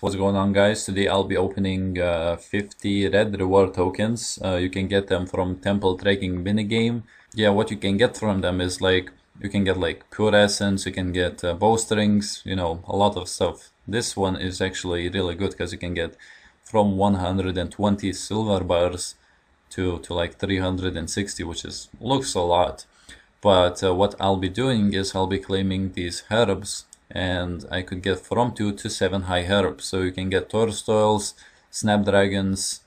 What's going on, guys? Today I'll be opening 50 red reward tokens. You can get them from temple tracking minigame. Yeah, what you can get from them is like you can get like pure essence, you can get bowstrings, you know, a lot of stuff. This one is actually really good because you can get from 120 silver bars to like 360, which is looks a lot. But what I'll be doing is I'll be claiming these herbs, and I could get from 2 to 7 high herbs. So you can get Tourstoils, Snapdragons,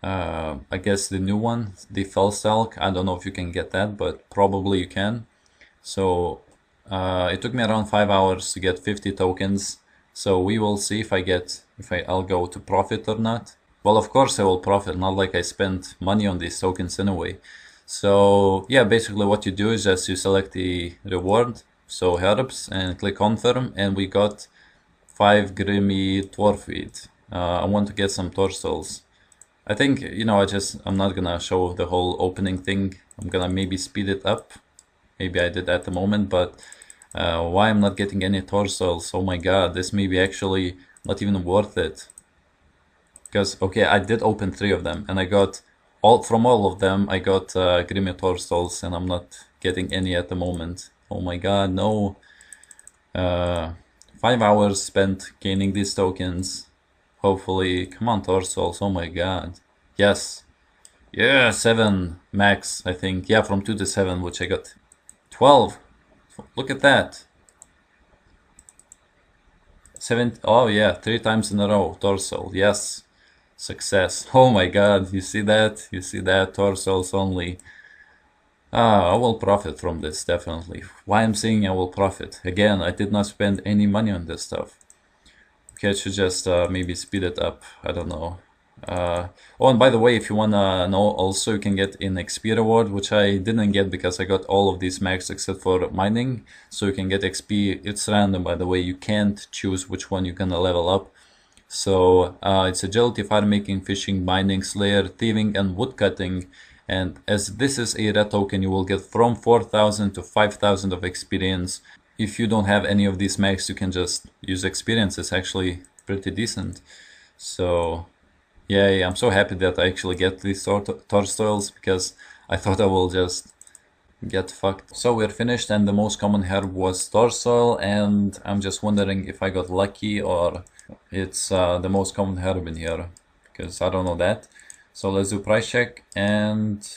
I guess the new one, the Felstalk. I don't know if you can get that, but probably you can. So it took me around 5 hours to get 50 tokens. So we will see if I'll go to profit or not. Well, of course I will profit, not like I spent money on these tokens anyway. So yeah, basically what you do is just you select the reward, so herbs, and click confirm, and we got 5 Grimy Torfweed. I want to get some Tourstoils. I think, you know, I'm not gonna show the whole opening thing. I'm gonna maybe speed it up. Maybe I did at the moment, but why I'm not getting any Tourstoils? Oh my god, this may be actually not even worth it. Because, okay, I did open 3 of them, and I got from all of them, I got Grimy Tourstoils, and I'm not getting any at the moment. Oh my god, no. 5 hours spent gaining these tokens. Hopefully, come on, Tourstoils, oh my god. Yes. Yeah, 7 max, I think. Yeah, from 2 to 7, which I got 12. Look at that. 7, oh yeah, 3 times in a row, Tourstoil, yes. Success. Oh my god, you see that? You see that? Tourstoils only. I will profit from this, definitely. Why I'm saying I will profit? Again, I did not spend any money on this stuff. Okay, I should just maybe speed it up. I don't know. Oh, and by the way, if you wanna know, also you can get an XP reward, which I didn't get because I got all of these max except for mining. So you can get XP. It's random, by the way. You can't choose which one you're gonna level up. So it's agility, fire making, fishing, mining, slayer, thieving, and woodcutting. And as this is a red token, you will get from 4,000 to 5,000 of experience. If you don't have any of these max, you can just use experience. It's actually pretty decent. So yeah, I'm so happy that I actually get these Tourstoils, because I thought I will just get fucked. So we're finished, and the most common herb was Tourstoil, and I'm just wondering if I got lucky or it's the most common herb in here, because I don't know that. So let's do price check, and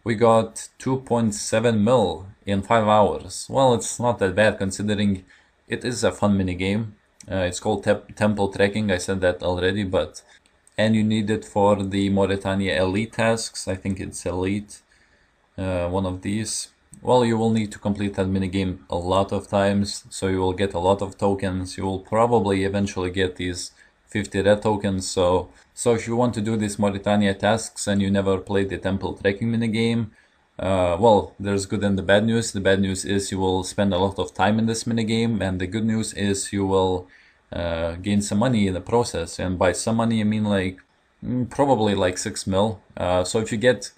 we got 2.7 mil in 5 hours. Well, it's not that bad considering it is a fun mini game. It's called temple tracking, I said that already, and you need it for the Morytania elite tasks. I think it's elite, one of these. Well, you will need to complete that minigame a lot of times, so you will get a lot of tokens. You will probably eventually get these 50 red tokens. So if you want to do these Morytania tasks and you never played the temple tracking minigame, well, there's good and the bad news. The bad news is you will spend a lot of time in this minigame, and the good news is you will gain some money in the process. And by some money, I mean like probably like 6 mil. So if you get,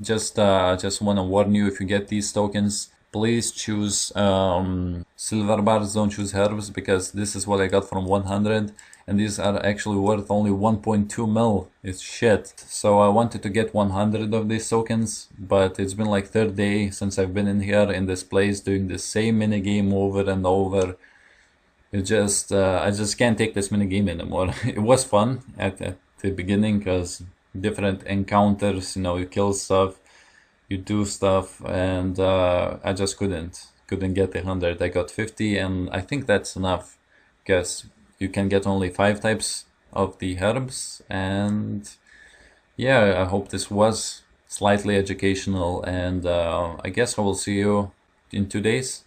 just want to warn you, if you get these tokens, please choose silver bars, don't choose herbs, because this is what I got from 100, and these are actually worth only 1.2 mil. It's shit. So I wanted to get 100 of these tokens, but it's been like 3rd day since I've been in here in this place doing the same minigame over and over. It just I just can't take this minigame anymore. It was fun at the beginning because different encounters, you know, you kill stuff, you do stuff, and I just couldn't get 100. I got 50, and I think that's enough because you can get only 5 types of the herbs. And yeah, I hope this was slightly educational, and I guess I will see you in 2 days.